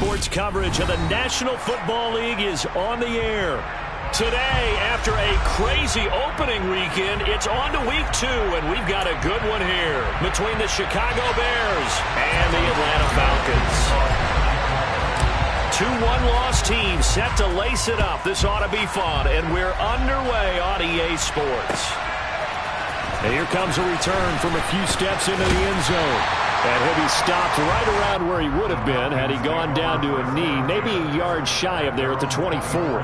sports coverage of the National Football League is on the air. Today, after a crazy opening weekend, it's on to week 2, and we've got a good one here between the Chicago Bears and the Atlanta Falcons. 2 one-loss teams set to lace it up. This ought to be fun, and we're underway on EA Sports. And here comes a return from a few steps into the end zone. And he'll be stopped right around where he would have been had he gone down to a knee, maybe a yard shy of there at the 24.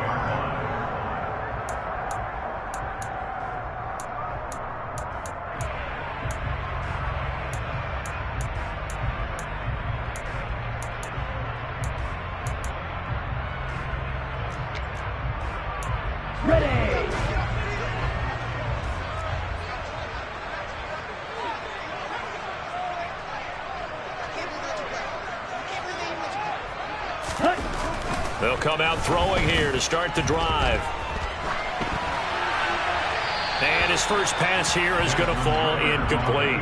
They'll come out throwing here to start the drive. And his first pass here is going to fall incomplete.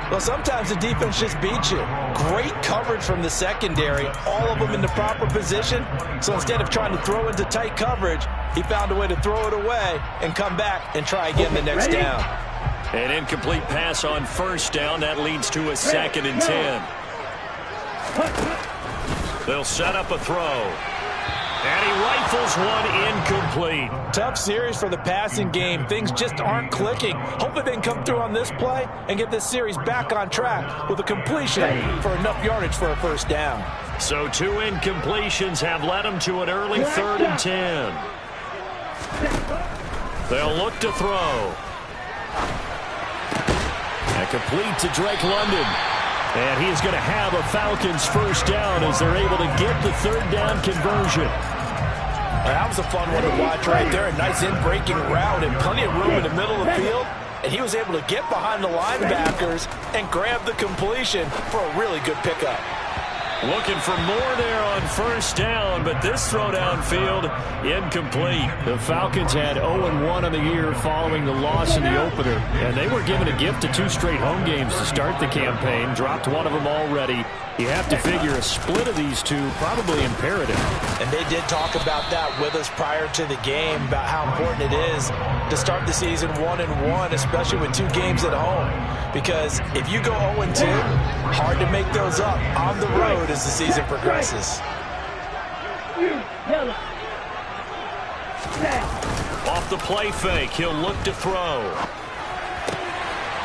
Well, sometimes the defense just beats you. Great coverage from the secondary, all of them in the proper position. So instead of trying to throw into tight coverage, he found a way to throw it away and come back and try again the next down. An incomplete pass on first down. That leads to a 2nd and 10. They'll set up a throw. And he rifles one incomplete. Tough series for the passing game. Things just aren't clicking. Hopefully they can come through on this play and get this series back on track with a completion for enough yardage for a first down. So 2 incompletions have led them to an early 3rd and 10. They'll look to throw. And complete to Drake London. And he's going to have a Falcons first down as they're able to get the 3rd down conversion. That was a fun one to watch right there. A nice in-breaking route and plenty of room in the middle of the field. And he was able to get behind the linebackers and grab the completion for a really good pickup. Looking for more there on first down, but this throw downfield incomplete. The Falcons had 0-1 on the year following the loss in the opener, and they were given a gift of 2 straight home games to start the campaign. Dropped one of them already. You have to figure a split of these 2 probably imperative. And they did talk about that with us prior to the game, about how important it is to start the season 1-1, especially with 2 games at home. Because if you go 0-2, hard to make those up on the road as the season progresses. Off the play fake, he'll look to throw.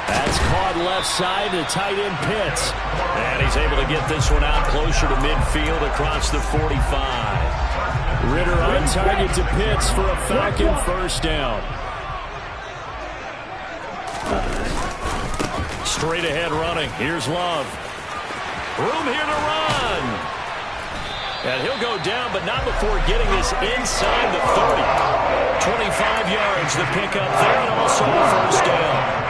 That's caught left side to tight end Pitts. And he's able to get this one out closer to midfield across the 45. Ritter on target to Pitts for a Falcon first down. Straight ahead running. Here's Love. Room here to run. And he'll go down, but not before getting this inside the 30. 25 yards the pickup there, and also a first down.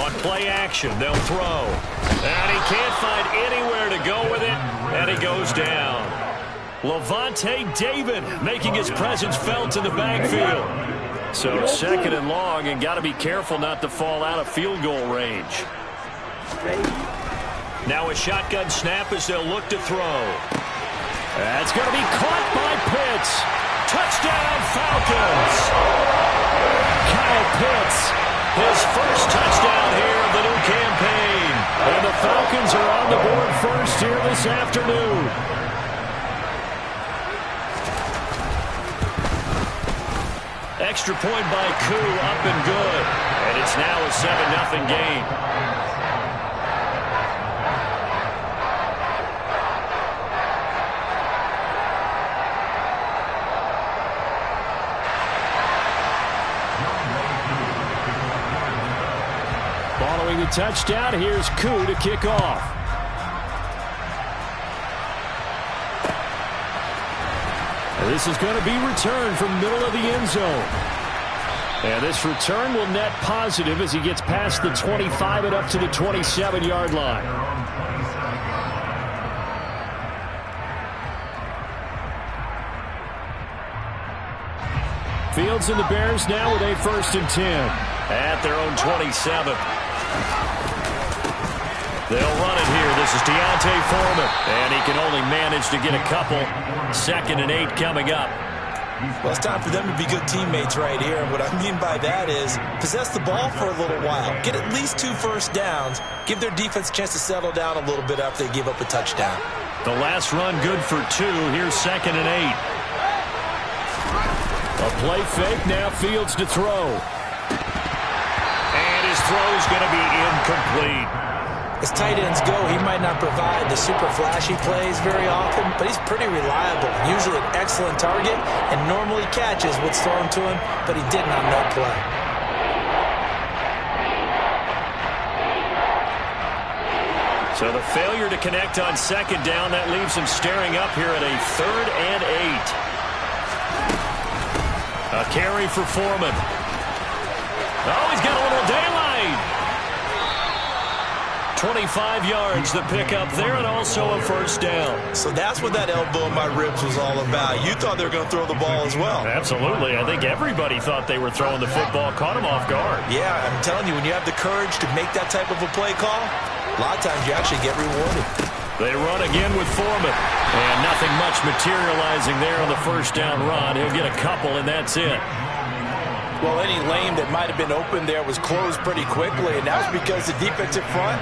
On play action, they'll throw. And he can't find anywhere to go with it, and he goes down. Levante David making his presence felt in the backfield. So 2nd and long, and got to be careful not to fall out of field goal range. Now a shotgun snap as they'll look to throw. That's going to be caught by Pitts. Touchdown, Falcons. Kyle Pitts, his first touchdown here of the new campaign. And the Falcons are on the board first here this afternoon. Extra point by Koo, up and good. And it's now a 7-0 game. Following the touchdown, here's Koo to kick off. This is going to be returned from middle of the end zone. And this return will net positive as he gets past the 25 and up to the 27-yard line. Fields and the Bears now with a 1st and 10 at their own 27. They'll run it here. This is Deontay Foreman, and he can only manage to get a couple. 2nd and 8 coming up. Well, it's time for them to be good teammates right here. And what I mean by that is possess the ball for a little while. Get at least 2 first downs. Give their defense a chance to settle down a little bit after they give up a touchdown. The last run good for 2. Here's 2nd and 8. A play fake. Now Fields to throw. And his throw's going to be incomplete. As tight ends go, he might not provide the super flashy plays very often, but he's pretty reliable. Usually an excellent target and normally catches what's thrown to him, but he didn't on that play. So the failure to connect on 2nd down, that leaves him staring up here at a 3rd and 8. A carry for Foreman. Oh, he's got a little daylight. 25 yards the pickup there, and also a first down. So that's what that elbow in my ribs was all about. You thought they were going to throw the ball as well. Absolutely. I think everybody thought they were throwing the football, caught him off guard. Yeah, I'm telling you, when you have the courage to make that type of a play call, a lot of times you actually get rewarded. They run again with Foreman, and nothing much materializing there on the first down run. He'll get a couple, and that's it. Well, any lane that might have been open there was closed pretty quickly, and that was because the defensive front,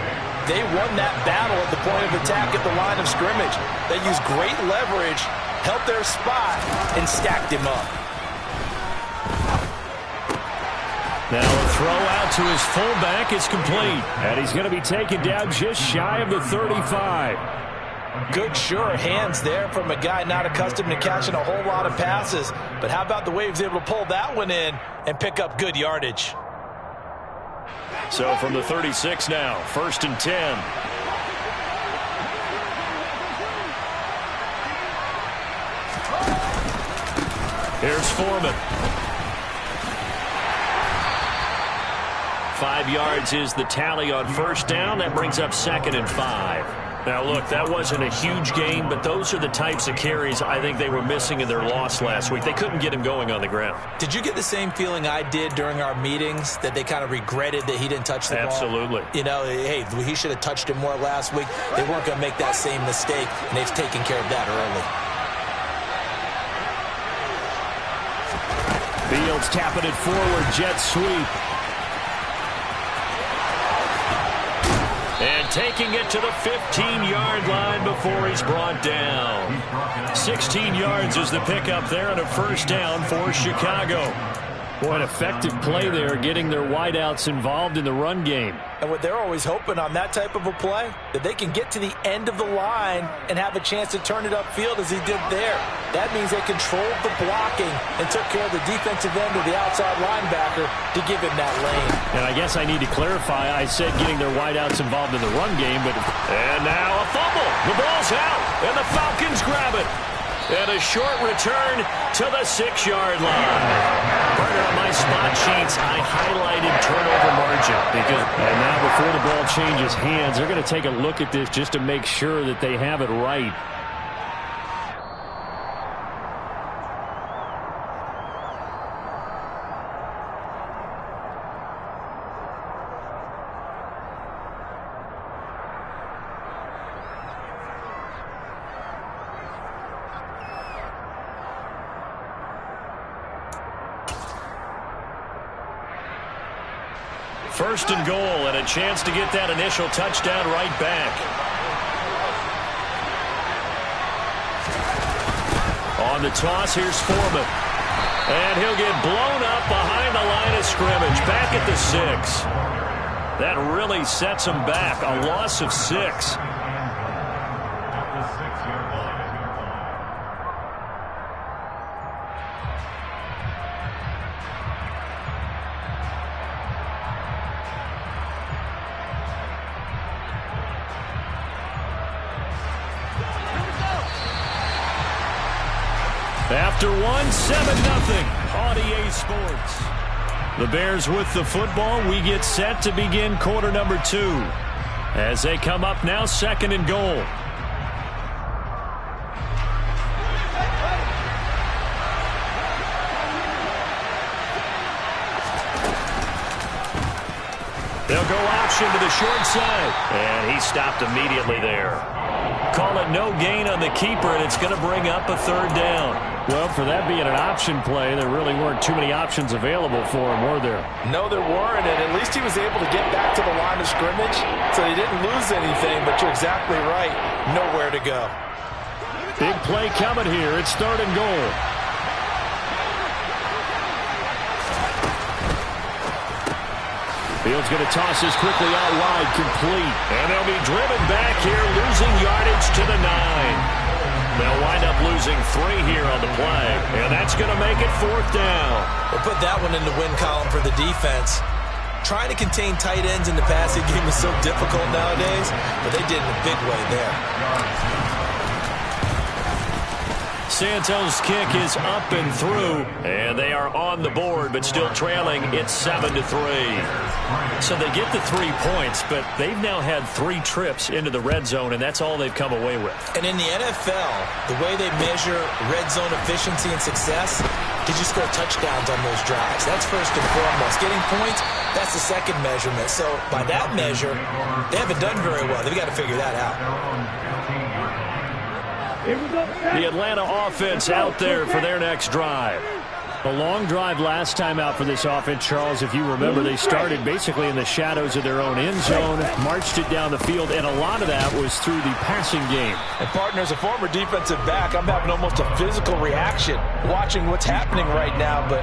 they won that battle at the point of attack at the line of scrimmage. They used great leverage, held their spot, and stacked him up. Now a throw out to his fullback is complete, and he's going to be taken down just shy of the 35. Good, sure hands there from a guy not accustomed to catching a whole lot of passes. But how about the way he was able to pull that one in and pick up good yardage? So from the 36 now, 1st and 10. Here's Foreman. 5 yards is the tally on first down. That brings up 2nd and 5. Now, look, that wasn't a huge gain, but those are the types of carries I think they were missing in their loss last week. They couldn't get him going on the ground. Did you get the same feeling I did during our meetings, that they kind of regretted that he didn't touch the ball? Absolutely. You know, hey, he should have touched him more last week. They weren't going to make that same mistake, and they've taken care of that early. Fields tapping it forward, jet sweep. And taking it to the 15-yard line before he's brought down. 16 yards is the pickup there and a first down for Chicago. Boy, an effective play there, getting their wideouts involved in the run game. And what they're always hoping on that type of a play, that they can get to the end of the line and have a chance to turn it upfield as he did there. That means they controlled the blocking and took care of the defensive end of the outside linebacker to give him that lane. And I guess I need to clarify, I said getting their wideouts involved in the run game, but... And now a fumble. The ball's out, and the Falcons grab it. And a short return to the 6-yard line. Partner, on my spot sheets, I highlighted turnover margin. And now before the ball changes hands, they're going to take a look at this just to make sure that they have it right. First and goal, and a chance to get that initial touchdown right back. On the toss, here's Foreman. And he'll get blown up behind the line of scrimmage, back at the 6. That really sets him back, a loss of 6. After 1, 7-0 on EA Sports. The Bears with the football. We get set to begin quarter number 2. As they come up now, 2nd and goal. They'll go option to the short side. And he stopped immediately there. Call it no gain on the keeper, and it's going to bring up a third down. Well, for that being an option play, there really weren't too many options available for him, were there? No, there weren't, and at least he was able to get back to the line of scrimmage, so he didn't lose anything, but you're exactly right. Nowhere to go. Big play coming here. It's 3rd and goal. Fields going to toss this quickly out wide, complete. And they'll be driven back here, losing yardage to the 9. They'll wind up losing 3 here on the play, and that's going to make it 4th down. We'll put that one in the win column for the defense. Trying to contain tight ends in the passing game is so difficult nowadays, but they did in a big way there. Santos' kick is up and through, and they are on the board, but still trailing. It's 7-3. So they get the 3 points, but they've now had 3 trips into the red zone, and that's all they've come away with. And in the NFL, the way they measure red zone efficiency and success, did you score touchdowns on those drives? That's first and foremost. Getting points, that's the second measurement. So by that measure, they haven't done very well. They've got to figure that out. The Atlanta offense out there for their next drive. A long drive last time out for this offense, Charles. If you remember, they started basically in the shadows of their own end zone, marched it down the field, and a lot of that was through the passing game. And, partner, as a former defensive back, I'm having almost a physical reaction watching what's happening right now. But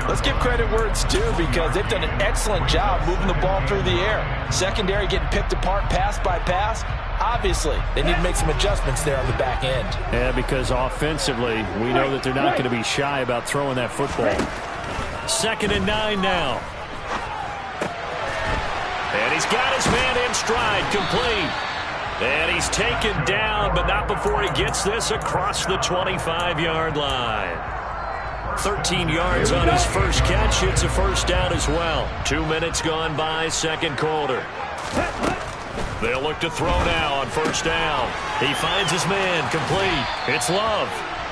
let's give credit where it's due, because they've done an excellent job moving the ball through the air. Secondary getting picked apart pass by pass. Obviously, they need to make some adjustments there on the back end. Yeah, because offensively, we know that they're not going to be shy about throwing that football. 2nd and 9 now. And he's got his man in stride, complete. And he's taken down, but not before he gets this across the 25-yard line. 13 yards on his first catch. It's a first down as well. 2 minutes gone by, second quarter. They'll look to throw now on first down. He finds his man, complete. It's Love.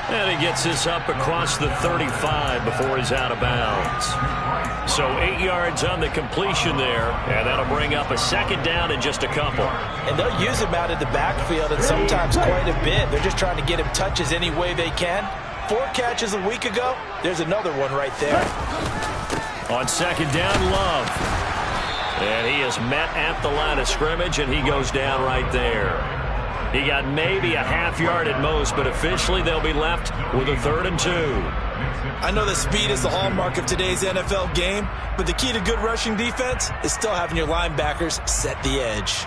And he gets this up across the 35 before he's out of bounds. So 8 yards on the completion there, and that'll bring up a second down in just a couple. And they'll use him out of the backfield, and sometimes quite a bit. They're just trying to get him touches any way they can. 4 catches a week ago. There's another one right there. On second down, Love. And he is met at the line of scrimmage, and he goes down right there. He got maybe a half yard at most, but officially they'll be left with a 3rd and 2. I know that speed is the hallmark of today's NFL game, but the key to good rushing defense is still having your linebackers set the edge.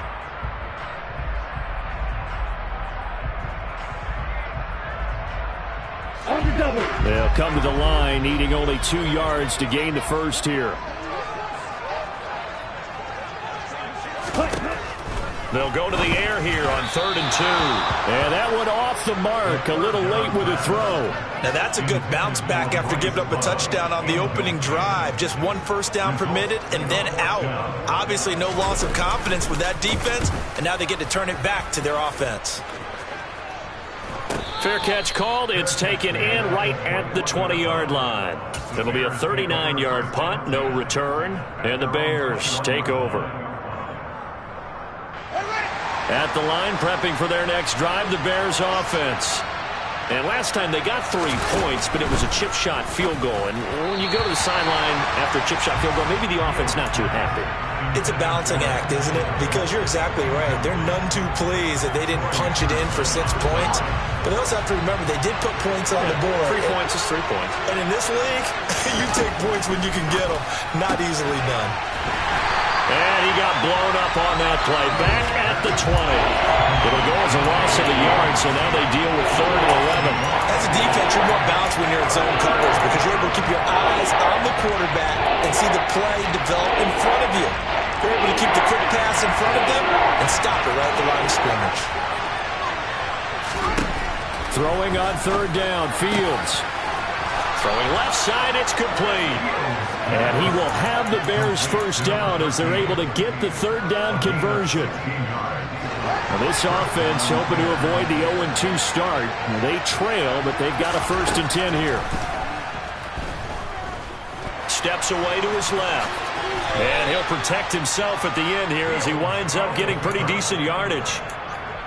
They'll come to the line, needing only 2 yards to gain the first here. They'll go to the air here on 3rd and 2. And that one off the mark, a little late with a throw. Now that's a good bounce back after giving up a touchdown on the opening drive. Just 1 first down permitted and then out. Obviously no loss of confidence with that defense, and now they get to turn it back to their offense. Fair catch called. It's taken in right at the 20-yard line. It'll be a 39-yard punt, no return, and the Bears take over. At the line, prepping for their next drive, the Bears offense. And last time they got 3 points, but it was a chip shot field goal. And when you go to the sideline after a chip shot field goal, maybe the offense not too happy. It's a balancing act, isn't it? Because you're exactly right. They're none too pleased that they didn't punch it in for 6 points. But they also have to remember they did put points on the board. 3 points is 3 points. And in this league, you take points when you can get them. Not easily done. And he got blown up on that play. Back at the 20. It'll go as a loss of a yard, so now they deal with 3rd and 11. As a defense, you're more balanced when you're in zone coverage because you're able to keep your eyes on the quarterback and see the play develop in front of you. You're able to keep the quick pass in front of them and stop it right at the line of scrimmage. Throwing on 3rd down, Fields. Throwing left side, it's complete. And he will have the Bears first down as they're able to get the 3rd down conversion. Now this offense hoping to avoid the 0-2 start. They trail, but they've got a 1st and 10 here. steps away to his left. And he'll protect himself at the end here as he winds up getting pretty decent yardage.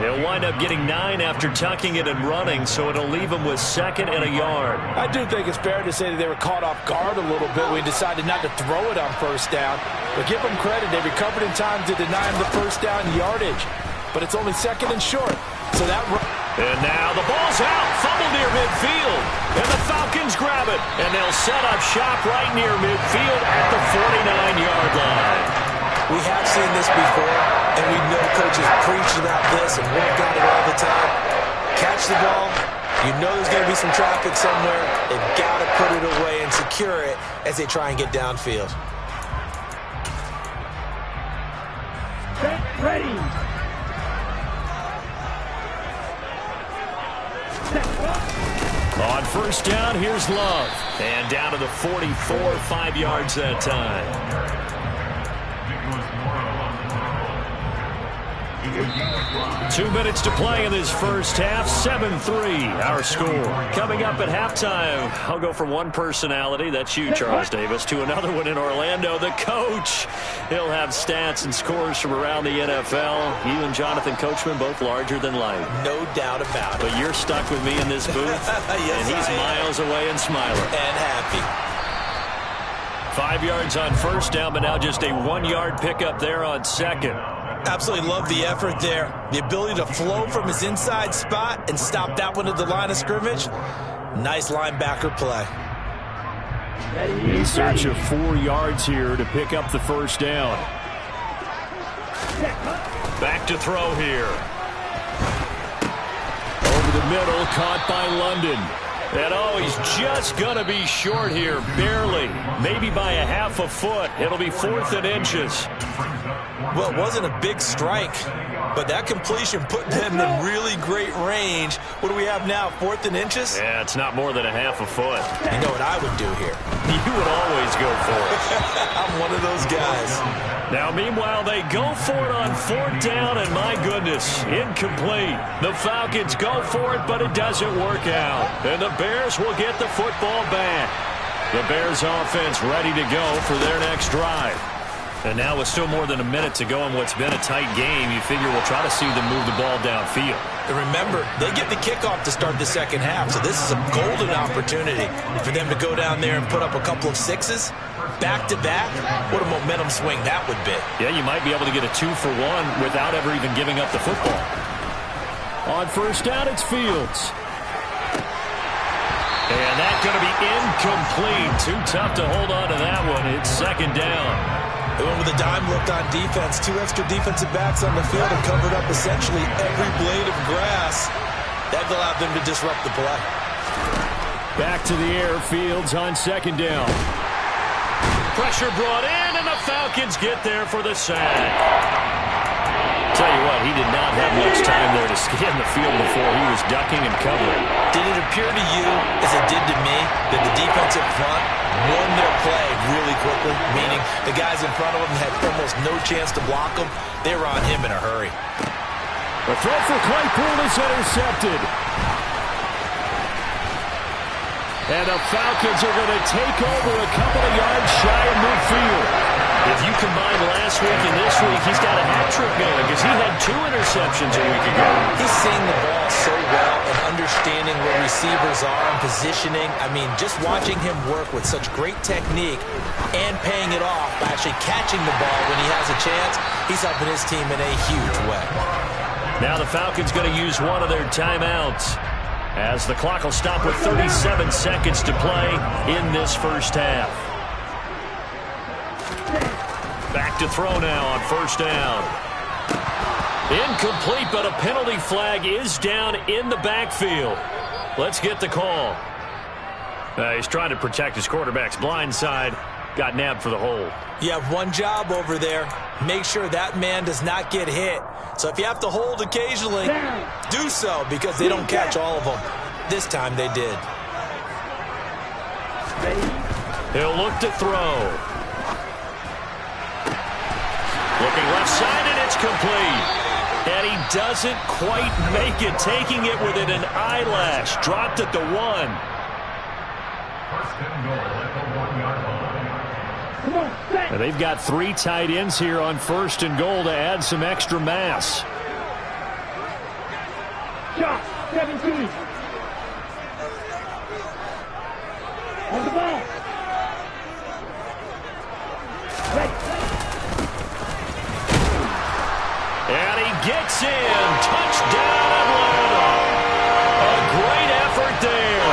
He'll wind up getting 9 after tucking it and running, so it'll leave him with 2nd and a yard. I do think it's fair to say that they were caught off guard a little bit when he decided not to throw it on first down. But give them credit. They recovered in time to deny him the first down yardage. But it's only 2nd and short. So that... And now the ball's out. Fumble near midfield. And the Falcons grab it. And they'll set up shop right near midfield at the 49-yard line. We have seen this before, and we know coaches preach about this and work on it all the time. Catch the ball. You know there's going to be some traffic somewhere. They've got to put it away and secure it as they try and get downfield. Set, ready. On first down, here's Love. And down to the 44, 5 yards that time. 2 minutes to play in this first half. 7-3, our score. Coming up at halftime, I'll go from one personality, that's you, Charles Davis, to another one in Orlando, the coach. He'll have stats and scores from around the NFL. You and Jonathan Coachman, both larger than life. No doubt about it. But you're stuck with me in this booth, yes, and he's miles away and smiling. And happy. 5 yards on first down, but now just a 1-yard pickup there on second. Absolutely love the effort there. The ability to flow from his inside spot and stop that one at the line of scrimmage. Nice linebacker play. In search of 4 yards here to pick up the first down. Back to throw here. Over the middle, caught by London. And oh, he's just going to be short here, barely. Maybe by a half a foot. It'll be 4th and inches. Well, it wasn't a big strike, but that completion put them in really great range. What do we have now, 4th and inches? Yeah, it's not more than a half a foot. You know what I would do here? You would always go for it. I'm one of those guys. Now, meanwhile, they go for it on 4th down, and my goodness, incomplete. The Falcons go for it, but it doesn't work out. And the Bears will get the football back. The Bears offense ready to go for their next drive. And now with still more than a minute to go in what's been a tight game, you figure we'll try to see them move the ball downfield. And remember, they get the kickoff to start the second half, so this is a golden opportunity for them to go down there and put up a couple of sixes. Back-to-back, what a momentum swing that would be. Yeah, you might be able to get a 2-for-1 without ever even giving up the football. On first down, it's Fields. And that's going to be incomplete. Too tough to hold on to that one. It's 2nd down. They went with a dime look on defense. 2 extra defensive backs on the field and covered up essentially every blade of grass. That allowed them to disrupt the play. Back to the air, Fields on 2nd down. Pressure brought in, and the Falcons get there for the sack. Tell you what, he did not have much time there to scan the field before he was ducking and covering. Did it appear to you, as it did to me, that the defensive front won their play really quickly? Meaning the guys in front of them had almost no chance to block him. They were on him in a hurry. The throw for Claypool is intercepted. And the Falcons are going to take over a couple of yards shy of midfield. If you combine last week and this week, he's got a hat trick going because he had 2 interceptions a week ago. He's seeing the ball so well and understanding where receivers are and positioning. I mean, just watching him work with such great technique and paying it off by actually catching the ball when he has a chance, he's helping his team in a huge way. Now the Falcons going to use one of their timeouts as the clock will stop with 37 seconds to play in this first half. Back to throw now on first down. Incomplete, but a penalty flag is down in the backfield. Let's get the call. He's trying to protect his quarterback's blind side. Got nabbed for the hold. You have one job over there. Make sure that man does not get hit. So if you have to hold occasionally, do so because they don't catch all of them. This time they did. He'll look to throw. Looking left side, and it's complete. And he doesn't quite make it, taking it within an eyelash. Dropped at the 1. And they've got 3 tight ends here on 1st and goal to add some extra mass. Shot, 17. On the ball. Right. And he gets in. Touchdown, Atlanta. A great effort there.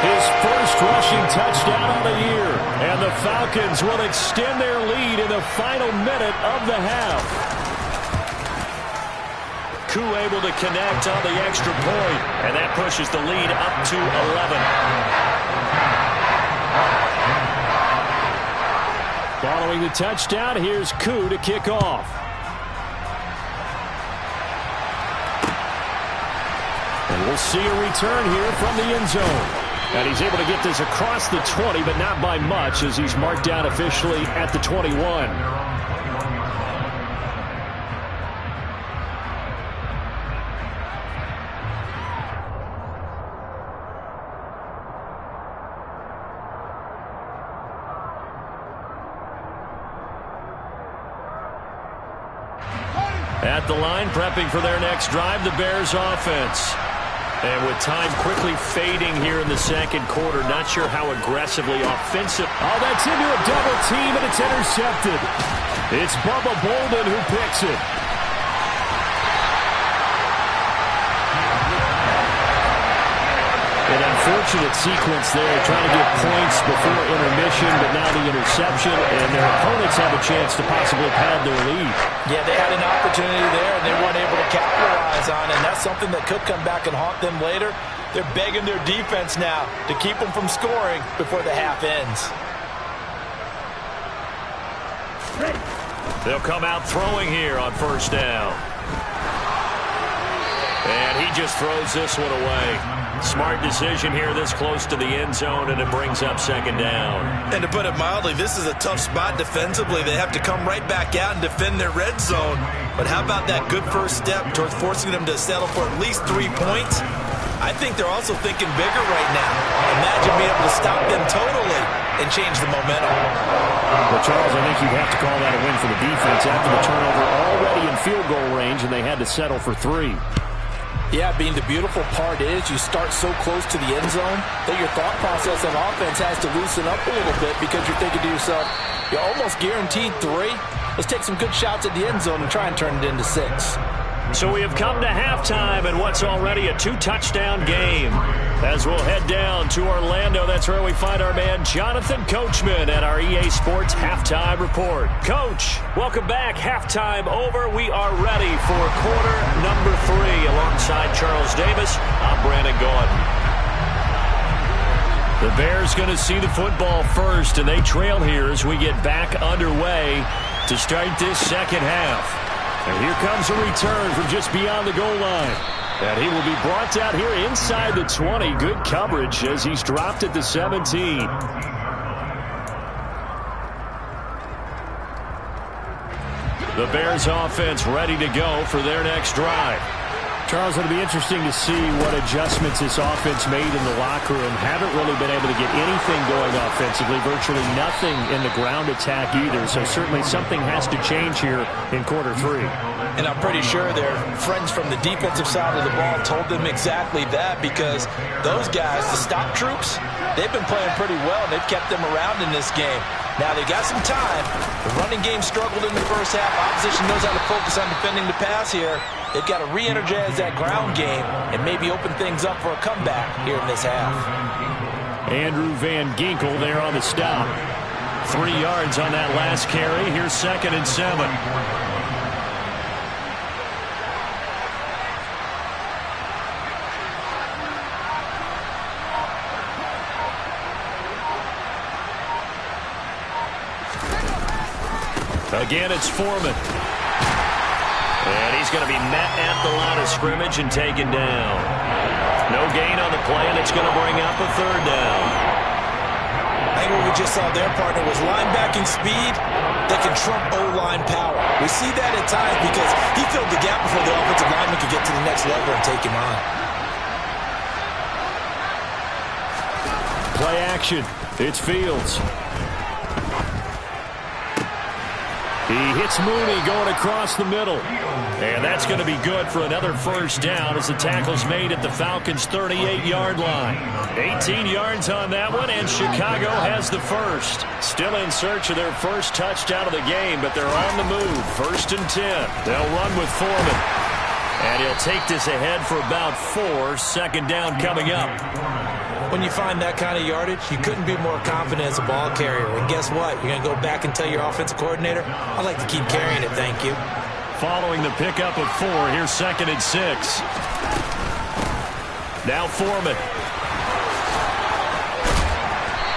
His first rushing touchdown of the year. And the Falcons will extend their lead in the final minute of the half. Koo able to connect on the extra point, and that pushes the lead up to 11. Following the touchdown, here's Koo to kick off. And we'll see a return here from the end zone. And he's able to get this across the 20, but not by much, as he's marked down officially at the 21. At the line, prepping for their next drive, the Bears offense. And with time quickly fading here in the second quarter, not sure how aggressively offensive. Oh, that's into a double team, and it's intercepted. It's Bubba Bolden who picks it. An unfortunate sequence there, trying to get points before intermission, but now the interception, and their opponents have a chance to possibly pad their lead. Yeah, they had an opportunity there, and they weren't able to capitalize on it, and that's something that could come back and haunt them later. They're begging their defense now to keep them from scoring before the half ends. They'll come out throwing here on 1st down. And he just throws this one away. Smart decision here this close to the end zone, and it brings up 2nd down. And to put it mildly, this is a tough spot defensively. They have to come right back out and defend their red zone. But how about that good first step towards forcing them to settle for at least 3 points? I think they're also thinking bigger right now. Imagine being able to stop them totally and change the momentum. Well, Charles, I think you'd have to call that a win for the defense after the turnover already in field goal range, and they had to settle for 3. Yeah, Bean, the beautiful part is you start so close to the end zone that your thought process on offense has to loosen up a little bit, because you're thinking to yourself, you're almost guaranteed 3. Let's take some good shots at the end zone and try and turn it into 6. So we have come to halftime in what's already a 2-touchdown game. As we'll head down to Orlando, that's where we find our man Jonathan Coachman at our EA Sports Halftime Report. Coach, welcome back. Halftime over. We are ready for quarter number 3. Alongside Charles Davis, I'm Brandon Gordon. The Bears going to see the football first, and they trail here as we get back underway to start this second half. And here comes a return from just beyond the goal line. And he will be brought down here inside the 20. Good coverage as he's dropped at the 17. The Bears offense ready to go for their next drive. Charles, it'll be interesting to see what adjustments this offense made in the locker room. Haven't really been able to get anything going offensively, virtually nothing in the ground attack either. So certainly something has to change here in quarter 3. And I'm pretty sure their friends from the defensive side of the ball told them exactly that, because those guys, the stop troops, they've been playing pretty well. They've kept them around in this game. Now, they got some time. The running game struggled in the first half. Opposition knows how to focus on defending the pass here. They've got to re-energize that ground game and maybe open things up for a comeback here in this half. Andrew Van Ginkel there on the stop. 3 yards on that last carry. Here's 2nd and 7. Again, it's Foreman. And he's going to be met at the line of scrimmage and taken down. No gain on the play, and it's going to bring up a 3rd down. I think what we just saw their partner was linebacking speed that can trump O-line power. We see that at times because he filled the gap before the offensive lineman could get to the next level and take him on. Play action. It's Fields. He hits Mooney going across the middle. And that's going to be good for another first down as the tackle's made at the Falcons' 38-yard line. 18 yards on that one, and Chicago has the first. Still in search of their first touchdown of the game, but they're on the move. 1st and 10. They'll run with Foreman. And he'll take this ahead for about 4. Second down coming up. When you find that kind of yardage, you couldn't be more confident as a ball carrier. And guess what? You're going to go back and tell your offensive coordinator, I'd like to keep carrying it, thank you. Following the pickup of 4, here's 2nd and 6. Now Foreman.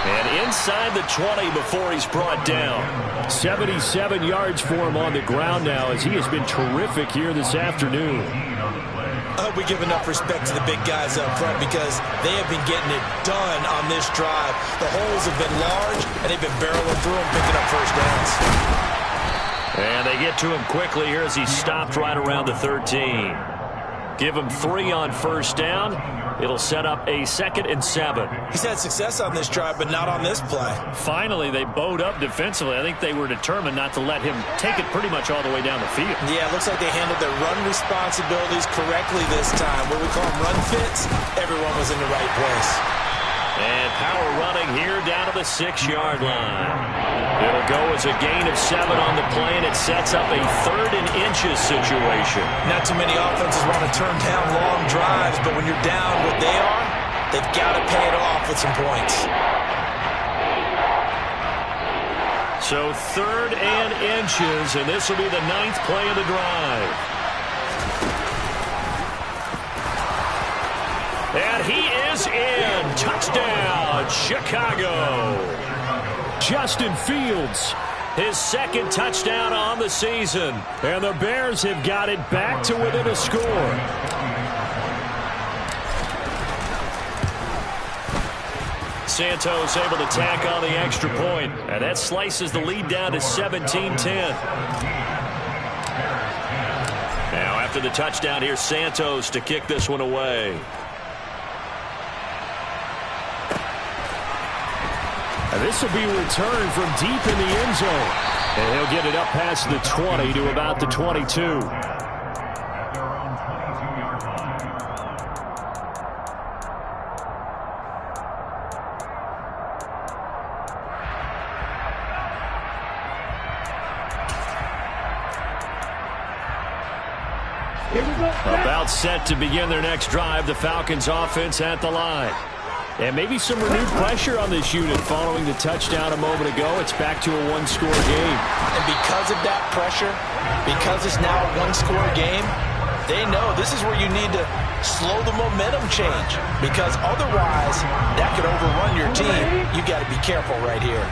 And inside the 20 before he's brought down. 77 yards for him on the ground now as he has been terrific here this afternoon. I hope we give enough respect to the big guys up front because they have been getting it done on this drive. The holes have been large, and they've been barreling through them, picking up first downs. And they get to him quickly here as he's stopped right around the 13. Give him 3 on first down. It'll set up a 2nd and 7. He's had success on this drive, but not on this play. Finally, they bowed up defensively. I think they were determined not to let him take it pretty much all the way down the field. Yeah, it looks like they handled their run responsibilities correctly this time. What we call them run fits, everyone was in the right place. And power running here down to the 6-yard line. It'll go as a gain of 7 on the play, and it sets up a 3rd and inches situation. Not too many offenses want to turn down long drives, but when you're down what they are, they've got to pay it off with some points. So 3rd and inches, and this will be the 9th play of the drive. And he is in. Touchdown, Chicago. Justin Fields, his 2nd touchdown on the season. And the Bears have got it back to within a score. Santos able to tack on the extra point. And that slices the lead down to 17-10. Now after the touchdown, here's Santos to kick this one away. And this will be returned from deep in the end zone. And he'll get it up past the 20 to about the 22. About set to begin their next drive, the Falcons offense at the line. And maybe some renewed pressure on this unit following the touchdown a moment ago. It's back to a 1-score game. And because of that pressure, because it's now a 1-score game, they know this is where you need to slow the momentum change. Because otherwise, that could overrun your team. You got to be careful right here.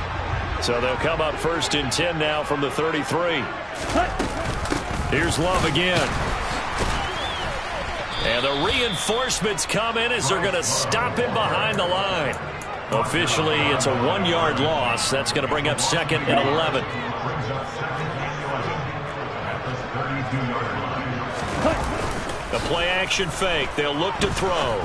So they'll come up 1st and 10 now from the 33. Here's Love again. And the reinforcements come in as they're going to stop him behind the line. Officially, it's a 1-yard loss. That's going to bring up 2nd and 11. The play-action fake. They'll look to throw.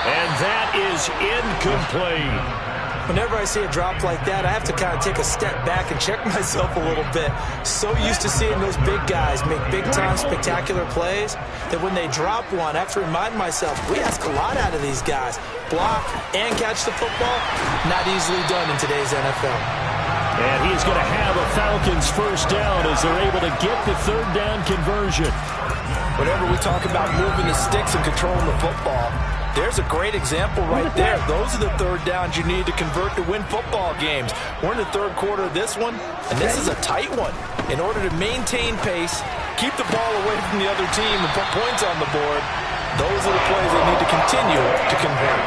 And that is incomplete. Whenever I see a drop like that, I have to kind of take a step back and check myself a little bit. So used to seeing those big guys make big-time spectacular plays that when they drop one, I have to remind myself, we ask a lot out of these guys. Block and catch the football, not easily done in today's NFL. And he's going to have a Falcons first down as they're able to get the 3rd down conversion. Whenever we talk about moving the sticks and controlling the football, there's a great example right there. Those are the 3rd downs you need to convert to win football games. We're in the 3rd quarter of this one, and this is a tight one. In order to maintain pace, keep the ball away from the other team, and put points on the board, those are the plays they need to continue to convert.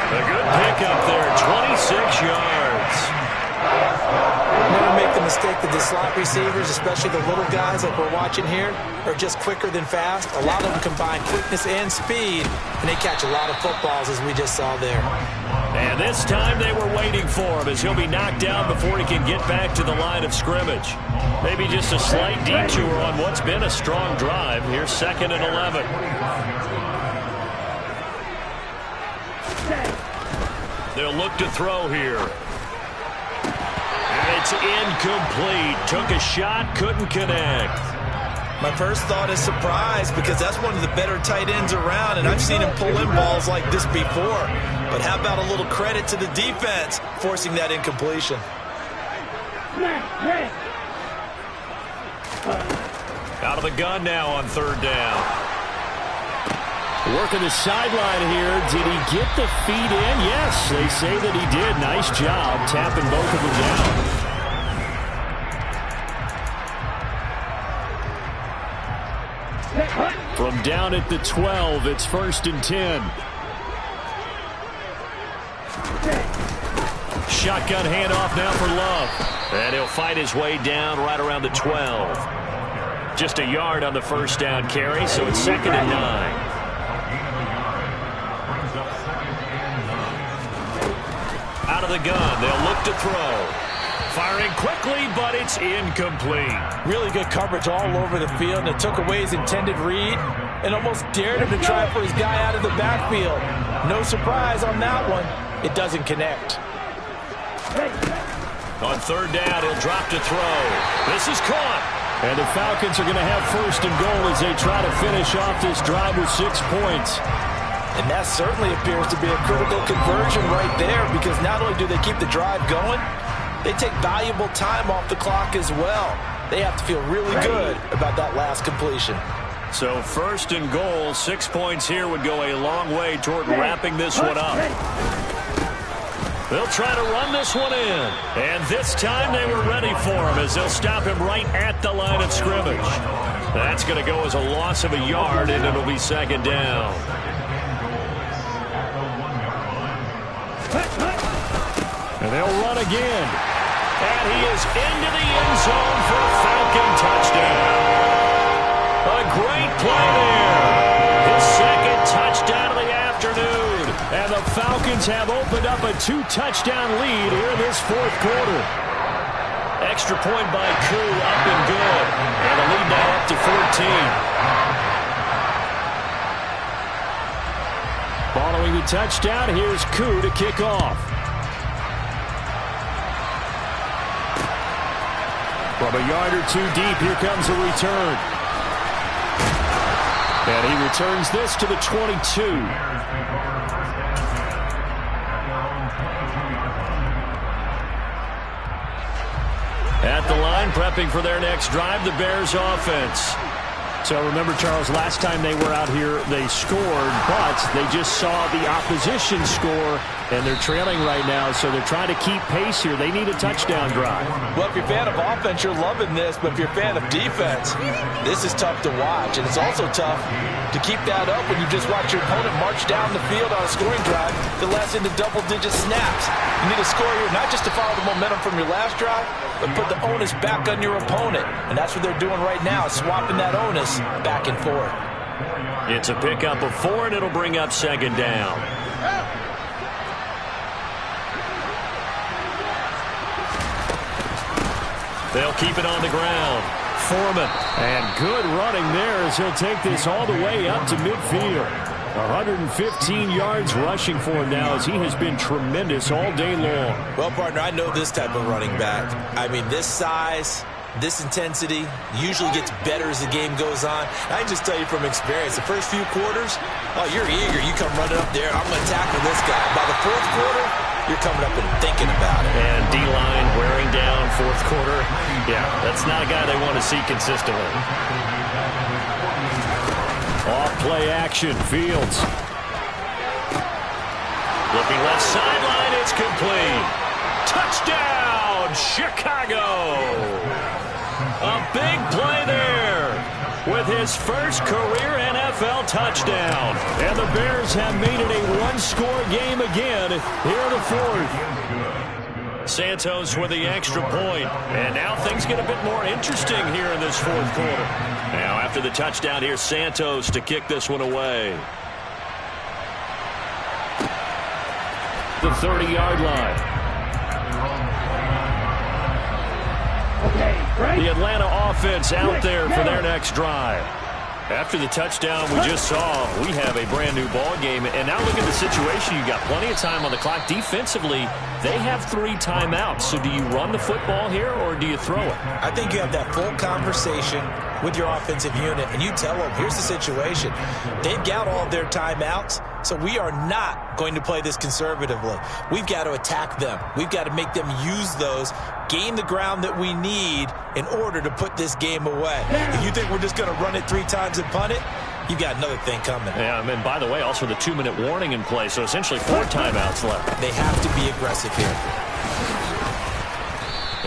A good pickup there, 26 yards. Never make the mistake that the slot receivers, especially the little guys like we're watching here, are just quicker than fast. A lot of them combine quickness and speed, and they catch a lot of footballs, as we just saw there. And this time they were waiting for him as he'll be knocked down before he can get back to the line of scrimmage. Maybe just a slight detour on what's been a strong drive. Here's 2nd and 11. They'll look to throw here. And it it's incomplete. Took a shot, couldn't connect. My first thought is surprise, because that's one of the better tight ends around, and I've seen him pull in balls like this before. But how about a little credit to the defense forcing that incompletion? Out of the gun now on third down. Working the sideline here. Did he get the feet in? Yes, they say that he did. Nice job tapping both of them down. From down at the 12, it's 1st and 10. Shotgun handoff now for Love. And he'll fight his way down right around the 12. Just a yard on the first down carry, so it's 2nd and 9. Out of the gun, they'll look to throw. Firing quickly, but it's incomplete. Really good coverage all over the field, and it took away his intended read and almost dared him to try for his guy out of the backfield. No surprise on that one. It doesn't connect. On third down, he'll drop to throw. This is caught. And the Falcons are going to have 1st and goal as they try to finish off this drive with 6 points. And that certainly appears to be a critical conversion right there, because not only do they keep the drive going, they take valuable time off the clock as well. They have to feel really good about that last completion. So 1st and goal, 6 points here would go a long way toward wrapping this one up. They'll try to run this one in. And this time they were ready for him as they'll stop him right at the line of scrimmage. That's going to go as a loss of a yard, and it'll be 2nd down. And they'll run again. And he is into the end zone for a Falcon touchdown. A great play there. His 2nd touchdown of the afternoon. And the Falcons have opened up a 2-touchdown lead here in this 4th quarter. Extra point by Koo, up and good. And the lead now up to 14. Following the touchdown, here's Koo to kick off. From a yard or 2 deep, here comes a return. And he returns this to the 22. At the line, prepping for their next drive, the Bears offense. So remember, Charles, last time they were out here, they scored, but they just saw the opposition score, and they're trailing right now, so they're trying to keep pace here. They need a touchdown drive. Well, if you're a fan of offense, you're loving this, but if you're a fan of defense, this is tough to watch, and it's also tough to keep that up when you just watch your opponent march down the field on a scoring drive that lasts into double-digit snaps. You need a score here, not just to follow the momentum from your last drive, but put the onus back on your opponent. And that's what they're doing right now, swapping that onus back and forth. It's a pickup of 4, and it'll bring up 2nd down. They'll keep it on the ground. Foreman. And good running there as he'll take this all the way up to midfield. 115 yards rushing for him now as he has been tremendous all day long. Well, partner, I know this type of running back. I mean, this size, this intensity usually gets better as the game goes on. I can just tell you from experience, the first few quarters, oh, you're eager. You come running up there. I'm going to tackle this guy. By the 4th quarter, you're coming up and thinking about it. And D-line wearing down 4th quarter. Yeah, that's not a guy they want to see consistently. Off play action, Fields. Looking left sideline, it's complete. Touchdown, Chicago. A big play there with his first career NFL touchdown. And the Bears have made it a 1-score game again here in the 4th. Santos with the extra point. And now things get a bit more interesting here in this 4th quarter. Now after the touchdown, here's Santos to kick this one away. The 30-yard line. The Atlanta offense out there for their next drive. After the touchdown we just saw, we have a brand new ball game. And now look at the situation. You've got plenty of time on the clock. Defensively, they have 3 timeouts. So do you run the football here or do you throw it? I think you have that full conversation with your offensive unit, and you tell them, here's the situation. They've got all of their timeouts, so we are not going to play this conservatively. We've got to attack them. We've got to make them use those, gain the ground that we need in order to put this game away. If you think we're just going to run it 3 times and punt it, you've got another thing coming. Yeah, and by the way, also the 2-minute warning in play, so essentially 4 timeouts left. They have to be aggressive here.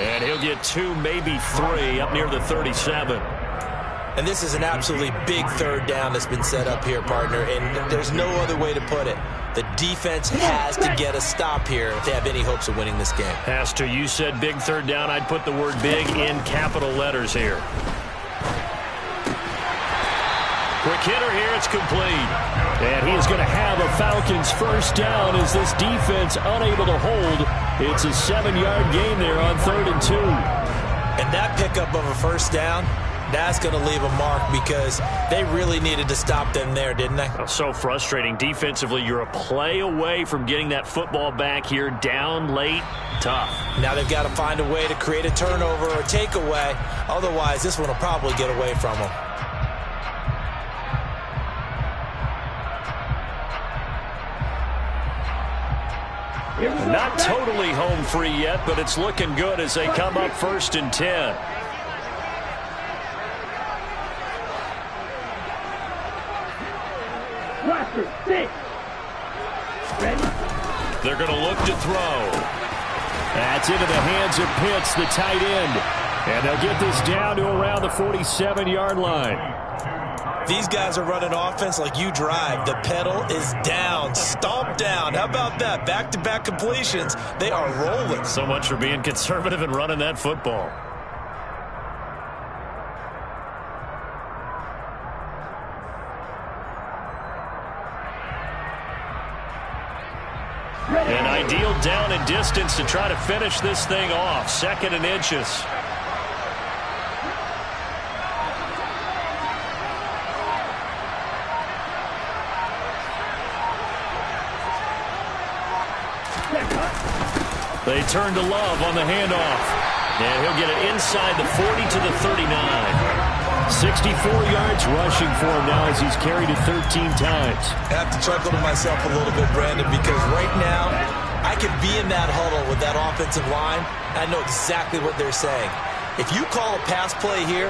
And he'll get 2, maybe 3, up near the 37. And this is an absolutely big 3rd down that's been set up here, partner, and there's no other way to put it. The defense has to get a stop here if they have any hopes of winning this game. Has to. You said big 3rd down. I'd put the word big in capital letters here. Quick hitter here. It's complete. And he is going to have a Falcons 1st down as this defense unable to hold. It's a 7-yard gain there on 3rd and 2. And that pickup of a 1st down, that's going to leave a mark because they really needed to stop them there, didn't they? So frustrating. Defensively, you're a play away from getting that football back here. Down late, tough. Now they've got to find a way to create a turnover or takeaway. Otherwise, this one will probably get away from them. Not totally home free yet, but it's looking good as they come up 1st and 10. They're going to look to throw. That's into the hands of Pitts, the tight end. And they'll get this down to around the 47-yard line. These guys are running offense like you drive. The pedal is down, stomp down. How about that? Back-to-back completions. They are rolling. So much for being conservative and running that football. An ideal down and distance to try to finish this thing off. 2nd and inches. They turn to Love on the handoff. And he'll get it inside the 40 to the 39. 64 yards rushing for him now as he's carried it 13 times. I have to chuckle to myself a little bit, Brandon, because right now I could be in that huddle with that offensive line. I know exactly what they're saying. If you call a pass play here,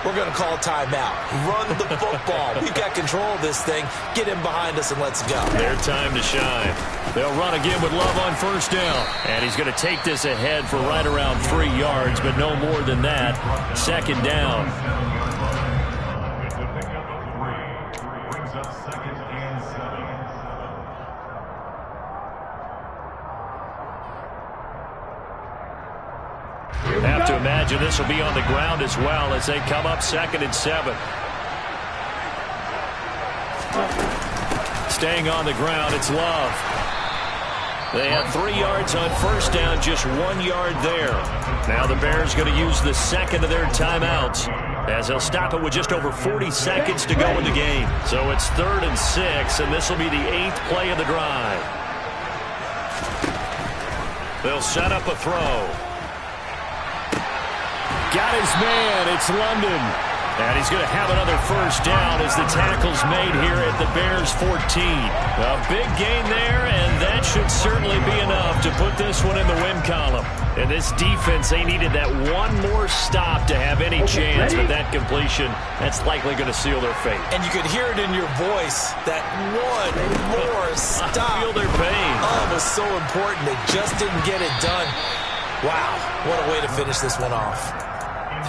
we're going to call a timeout. Run the football. We've got control of this thing. Get him behind us and let's go. Their time to shine. They'll run again with Love on 1st down. And he's going to take this ahead for right around 3 yards, but no more than that. 2nd down. Have to imagine this will be on the ground as well as they come up 2nd and 7. Staying on the ground, it's Love. They had 3 yards on 1st down, just 1 yard there. Now the Bears going to use the 2nd of their timeouts as they'll stop it with just over 40 seconds to go in the game. So it's 3rd and 6, and this will be the 8th play of the drive. They'll set up a throw. Got his man. It's London. And he's going to have another 1st down as the tackle's made here at the Bears 14. A big gain there, and that should certainly be enough to put this one in the win column. And this defense, they needed that one more stop to have any chance, but that completion, that's likely going to seal their fate. And you could hear it in your voice, that one more stop. I feel their pain. Oh, it was so important. They just didn't get it done. Wow, what a way to finish this one off.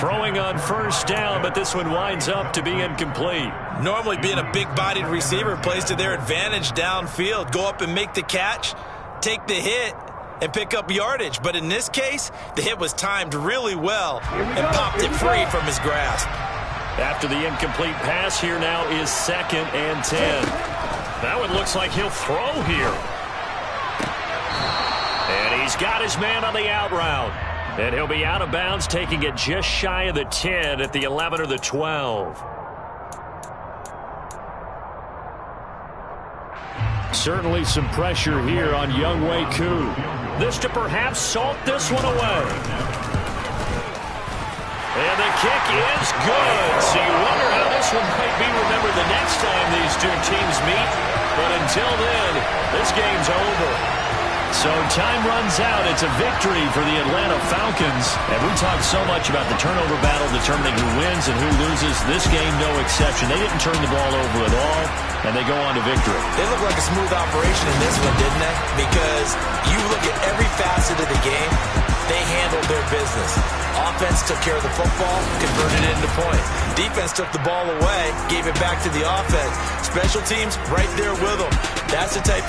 Throwing on 1st down, but this one winds up to be incomplete. Normally being a big-bodied receiver plays to their advantage downfield. Go up and make the catch, take the hit, and pick up yardage. But in this case, the hit was timed really well and popped it free from his grasp. After the incomplete pass, here now is 2nd and 10. That one looks like he'll throw here. And he's got his man on the out route. And he'll be out of bounds, taking it just shy of the 10 at the 11 or the 12. Certainly some pressure here on young Wk2. This to perhaps salt this one away. And the kick is good. So you wonder how this one might be remembered the next time these two teams meet. But until then, this game's over. So time runs out. It's a victory for the Atlanta Falcons. And we talk so much about the turnover battle determining who wins and who loses. This game, no exception. They didn't turn the ball over at all, and they go on to victory. They look like a smooth operation in this one, didn't they? Because you look at every facet of the game, they handled their business. Offense took care of the football, converted it into points. Defense took the ball away, gave it back to the offense. Special teams right there with them. That's the type of